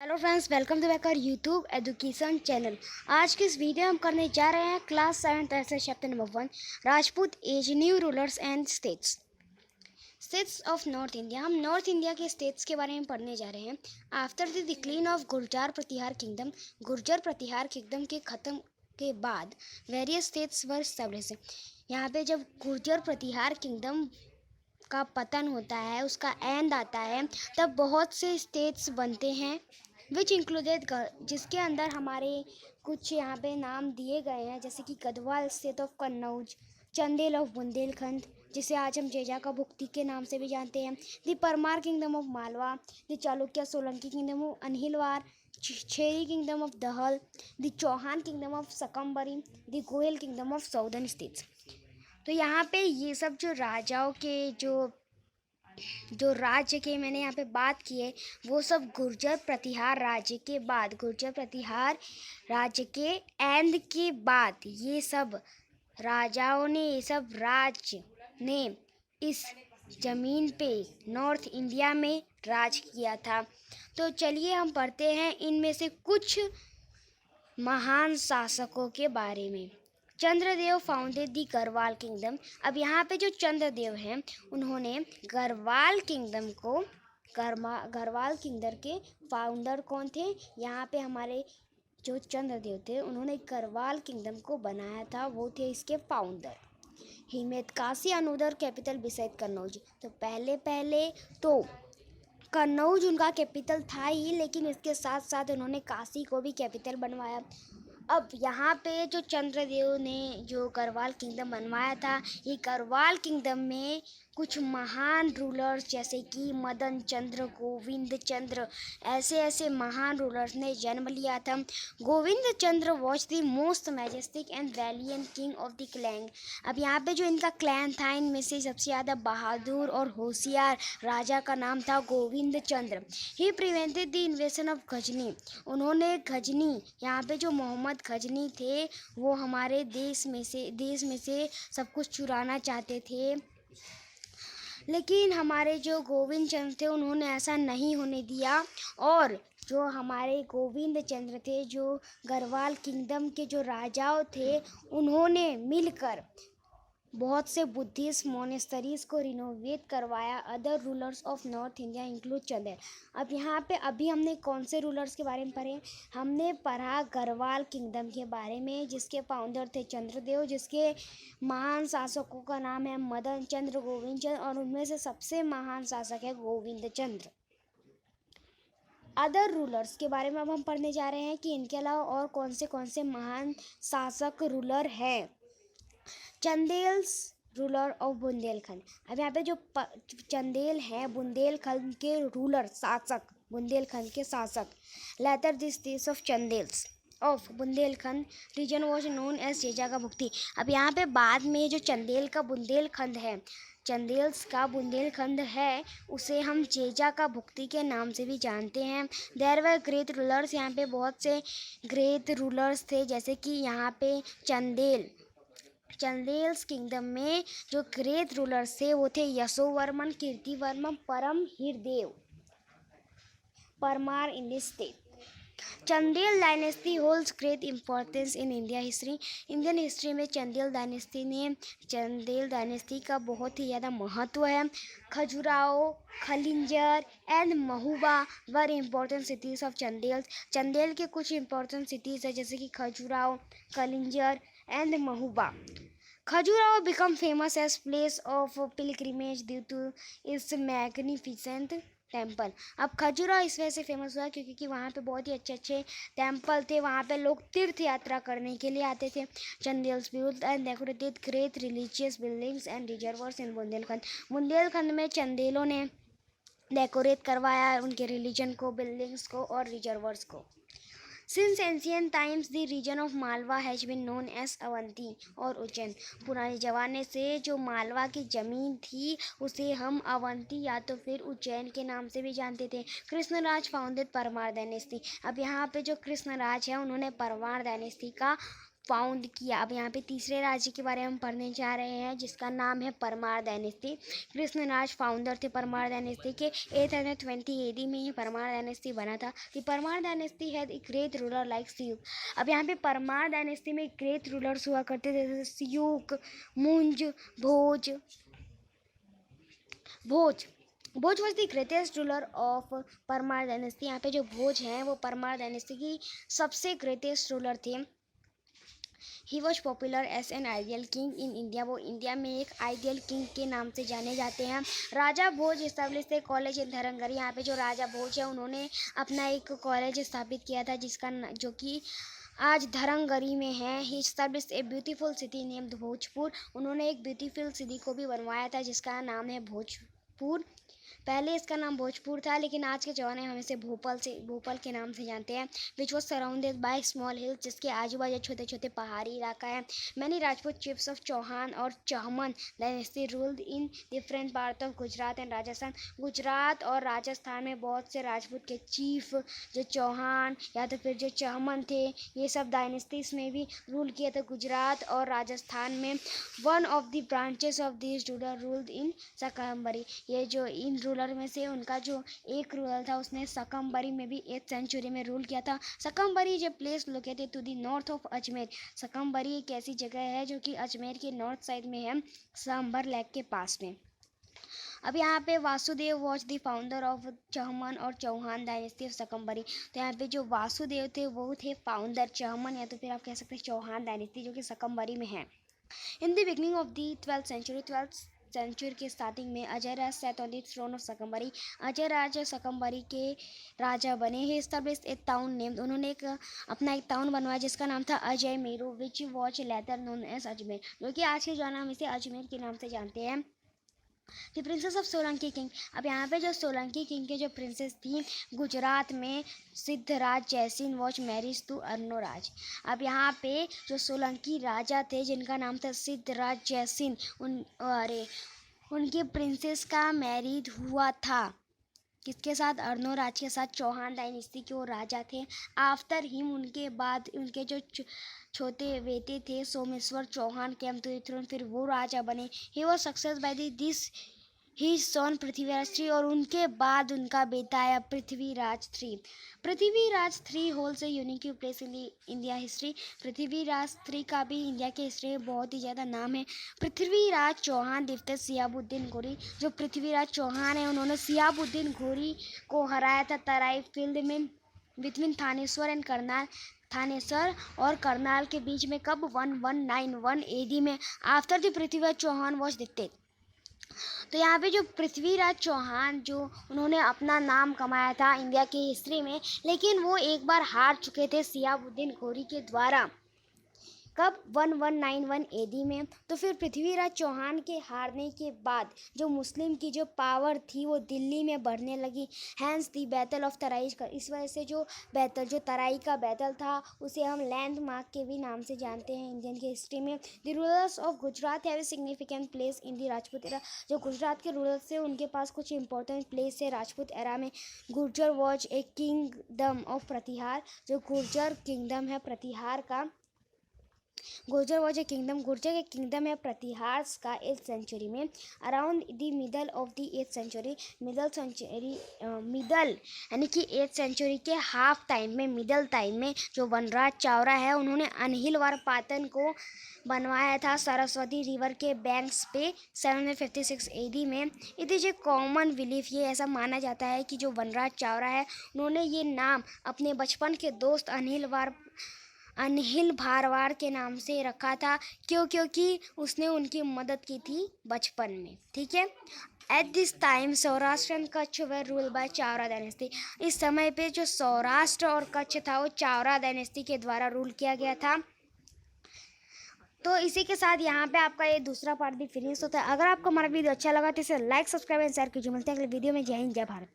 Hello friends, welcome to back our YouTube education channel. आज की इस वीडियो में हम करने जा रहे हैं क्लास 7th ऐसे chapter number 1 Rajput as new rulers and states of north India. हम नॉर्थ इंडिया के स्टेट्स के बारे में पढ़ने जा रहे हैं। After the decline of Gurjara Pratihara kingdom के ख़त्म के बाद वेरियस स्टेट्स वर एस्टैब्लिश्ड। यहाँ पे जब गुर्जर प्रतिहार किंगडम का पतन होता है, उसका एंड आता है, तब बहुत से स्टेट्स बनते हैं विच इंक्लूडेड, जिसके अंदर हमारे कुछ यहाँ पे नाम दिए गए हैं, जैसे कि Garhwal state of Kannauj, Chandel of Bundelkhand जिसे आज हम जेजा का भुक्ति के नाम से भी जानते हैं, the Parmar kingdom of Malwa, the Chalukya Solanki kingdom of Anhilwar, Chedi kingdom of Dahal, the Chauhan kingdom of Sakambari, the Goyal kingdom of southern states. तो यहाँ पे ये सब जो राजाओं के जो राज्य के मैंने यहाँ पे बात की है, वो सब गुर्जर प्रतिहार राज्य के एंड के बाद ये सब राजाओं ने, ये सब राज्य ने इस ज़मीन पे नॉर्थ इंडिया में राज किया था। तो चलिए हम पढ़ते हैं इनमें से कुछ महान शासकों के बारे में। चंद्रदेव फाउंडेड दी गढ़वाल किंगडम। अब यहाँ पे जो चंद्रदेव हैं, उन्होंने गढ़वाल किंगडम को, गढ़वाल किंगडम के फाउंडर कौन थे? यहाँ पे हमारे जो चंद्रदेव थे, उन्होंने गढ़वाल किंगडम को बनाया था, वो थे इसके founder. He made Kashi another capital beside Kannauj. तो पहले तो कन्नौज उनका कैपिटल था ही, लेकिन इसके साथ साथ उन्होंने काशी को भी कैपिटल बनवाया। अब यहाँ पे जो चंद्रदेव ने जो गढ़वाल किंगडम बनवाया था, ये गढ़वाल किंगडम में कुछ महान रूलर्स जैसे कि मदन चंद्र, गोविंद चंद्र, ऐसे महान रूलर्स ने जन्म लिया था। Govind Chandra was the most majestic and valiant king of the clan. अब यहाँ पे जो इनका क्लैन था, इनमें से सबसे ज़्यादा बहादुर और होशियार राजा का नाम था Govind Chandra. He prevented the invasion of Ghazni. उन्होंने गजनी, यहाँ पे जो मोहम्मद गजनी थे, वो हमारे देश में से सब कुछ चुराना चाहते थे, लेकिन हमारे जो गोविंद चंद्र थे, उन्होंने ऐसा नहीं होने दिया। और जो हमारे गोविंद चंद्र थे, जो गढ़वाल किंगडम के जो राजाओं थे, उन्होंने मिलकर बहुत से बुद्धिस्ट मोनेस्टरीज को रिनोवेट करवाया। Other rulers of north India include Chandel. अब यहाँ पे अभी हमने कौन से रूलर्स के बारे में पढ़े? हमने पढ़ा गढ़वाल किंगडम के बारे में, जिसके फाउंडर थे चंद्रदेव, जिसके महान शासकों का नाम है मदन चंद्र, गोविंद चंद्र, और उनमें से सबसे महान शासक है गोविंद चंद्र। अदर रूलर्स के बारे में अब हम पढ़ने जा रहे हैं कि इनके अलावा और कौन से महान शासक रूलर हैं। चंदेल्स रूलर ऑफ बुंदेलखंड। अब यहाँ पे जो चंदेल हैं, बुंदेलखंड के रूलर, शासक, बुंदेलखंड के शासक। Later this states of Chandels of Bundelkhand region was known as Jeja का भुक्ति। अब यहाँ पे बाद में जो चंदेल का बुंदेलखंड है, चंदेल्स का बुंदेलखंड है, उसे हम जेजा का भुक्ति के नाम से भी जानते हैं। There were great rulers. यहाँ पे बहुत से ग्रेट रूलर्स थे, जैसे कि यहाँ पे चंदेल्स किंगडम में जो ग्रेट रूलर्स थे, वो थे Yashovarman, Kirtivarman, Param Hirdev, Parmar in this state. Chandel dynasty holds great importance in India history. Indian history में चंदेल डायनेस्टी का बहुत ही ज़्यादा महत्व है। Khajuraho, Khalinjar and Mahuba were important cities of Chandel के कुछ इम्पोर्टेंट सिटीज़ है, जैसे कि Khajuraho, Khalinjar and Mahuba. Khajuraho become famous as place of pilgrimage due to its magnificent temple. अब खजुराहो इस वजह से फेमस हुआ क्योंकि वहाँ पे बहुत ही अच्छे टेम्पल थे, वहाँ पे लोग तीर्थ यात्रा करने के लिए आते थे। चंदेल्स built and decorated great religious buildings and reservoirs in Bundelkhand में चंदेलों ने डेकोरेट करवाया उनके रिलीजन को, बिल्डिंग्स को और रिजर्वर्स को। Since ancient times, the region of Malwa has been known as Avanti और उज्जैन। पुराने ज़माने से जो मालवा की ज़मीन थी, उसे हम अवंती या तो फिर उज्जैन के नाम से भी जानते थे। Krishnaraja founded Paramara dynasty. अब यहाँ पे जो कृष्णराज है, उन्होंने परमार डायनेस्टी का फाउंड किया। अब यहाँ पे तीसरे राज्य के बारे में हम पढ़ने जा रहे हैं जिसका नाम है परमार डायनेस्टी। कृष्णराज फाउंडर थे परमार डायनेस्टी के। 820 AD में ये परमार डायनेस्टी बना था। The Parmar dynasty had a great ruler like Siyuk. अब यहाँ पे परमार डायनेस्टी में ग्रेट रूलर्स हुआ करते थे जैसे Siyuk, Munj, Bhoj. Bhoj was the greatest ruler of Parmar dynasty. यहाँ पे जो भोज हैं वो परमार डायनेस्टी की सबसे ग्रेटेस्ट रूलर थे। He was popular as an ideal king in India. वो इंडिया में एक आइडियल किंग के नाम से जाने जाते हैं। राजा भोज इस्टेब्लिश थे कॉलेज इन धरंगरी। यहाँ पे जो राजा भोज है उन्होंने अपना एक कॉलेज स्थापित किया था जिसका जो कि आज धरंगरी में है। He establish a beautiful city named Bhojpur. उन्होंने एक ब्यूटीफुल सिटी को भी बनवाया था जिसका नाम है भोजपुर। पहले इसका नाम भोजपुर था लेकिन आज के ज़माने में हम इसे भोपाल के नाम से जानते हैं। Which was surrounded by small hills, जिसके आजू बाजू छोटे छोटे पहाड़ी इलाका है। Many Rajput chiefs of Chauhan और Chahaman dynasty ruled in different part of Gujarat and Rajasthan. Gujarat और राजस्थान में बहुत से राजपूत के चीफ जो चौहान या तो फिर जो चहमन थे ये सब डायनेस्टीज में भी रूल किए थे गुजरात और राजस्थान में। One of the branches of this ruler ruled in Sakambari. ये जो इन रूलर में से उनका जो एक रूलर था उसने सकम्बरी में भी 8th सेंचुरी में रूल किया था। Sakambari is a place located to the north of Ajmer. Sakambari एक ऐसी जगह है जो कि अजमेर के नॉर्थ साइड में है, सांबर लेक के पास में। अब यहाँ पे Vasudev was the founder of Chahaman और चौहान डायनेस्टी ऑफ सकम्बरी। तो यहाँ पे जो वासुदेव थे वो थे फाउंडर चहमन या तो फिर आप कह सकते हैं चौहान डायनेस्टी जो कि सकम्बरी में है। In the beginning of the 12th century के स्टार्टिंग में Ajay Raj sat on the throne of Shakambhari. Ajay Raj Shakambhari के राजा बने। He established a town named. उन्होंने अपना एक टाउन बनवाया जिसका नाम था Ajay Meru which was later known as Ajmer, जो कि आज के ज़माने में इसे अजमेर के नाम से जानते हैं। The princess of Solanki king. अब यहाँ पे जो सोलंकी किंग के जो प्रिंसेस थी गुजरात में Siddharaj Jaysingh was marriage to Arnoraj. अब यहाँ पे जो सोलंकी राजा थे जिनका नाम था सिद्धराज जयसिंह उनके प्रिंसेस का मैरिज हुआ था किसके साथ? अर्नोराज के साथ। चौहान डायनेस्टी के वो राजा थे। आफ्टर हिम उनके बाद उनके जो छोटे बेटे थे Someshwar Chauhan came to the throne, फिर वो राजा बने। He was success by this he son Prithviraj 3 और उनके बाद उनका बेटा आया Prithviraj 3। Prithviraj 3 holds a unique place in India history. Prithviraj 3 का भी इंडिया के हिस्ट्री में बहुत ही ज़्यादा नाम है। पृथ्वीराज चौहान डिफीटेड सियाबुद्दीन घोरी। जो पृथ्वीराज चौहान है उन्होंने सियाबुद्दीन घोरी को हराया था तराई फील्ड में बिटवीन थानेसर और करनाल के बीच में। कब? 1191 AD में। After the Prithviraj Chauhan was defeated. तो यहाँ पे जो पृथ्वीराज चौहान जो उन्होंने अपना नाम कमाया था इंडिया की हिस्ट्री में, लेकिन वो एक बार हार चुके थे सियाबुद्दीन घोरी के द्वारा। कब? 1191 AD में। तो फिर पृथ्वीराज चौहान के हारने के बाद जो मुस्लिम की जो पावर थी वो दिल्ली में बढ़ने लगी। हैंस दी बैटल ऑफ तराई। इस वजह से जो तराई का बैटल था उसे हम लैंडमार्क के भी नाम से जानते हैं इंडियन की हिस्ट्री में। The rulers of Gujarat have a significant place in the Rajput era. जो गुजरात के रूलर्स थे उनके पास कुछ इंपॉर्टेंट प्लेस है राजपूत एरा में। Gurjar was a kingdom of Pratihar. जो गुर्जर किंगडम है प्रतिहार का, Gurjar was a kingdom, Gurjar के किंगडम है प्रतिहार का 8th सेंचुरी में। Around the middle of the 8th century, middle यानी कि 8th सेंचुरी के हाफ टाइम में, मिडल टाइम में जो वनराज चावड़ा है उन्होंने अनहिलवाड़ पाटन को बनवाया था सरस्वती रिवर के बैंक्स पे 756 AD में। It is a common belief, ये ऐसा माना जाता है कि जो वनराज चावड़ा है उन्होंने ये नाम अपने बचपन के दोस्त अनिल भारवार के नाम से रखा था। क्योंकि उसने उनकी मदद की थी बचपन में। ठीक है। At this time Saurashtra and Kutch were rule by Chavda dynasty. इस समय पे जो सौराष्ट्र और कच्छ था वो चावड़ा डायनेस्टी के द्वारा रूल किया गया था। तो इसी के साथ यहाँ पे आपका ये दूसरा पार्ट भी फिनिश होता है। अगर आपको हमारा वीडियो अच्छा लगा तो इसे लाइक, सब्सक्राइब एंड शेयर कीजिए। मिलते हैं अगले वीडियो में। जय हिंद, जय भारत।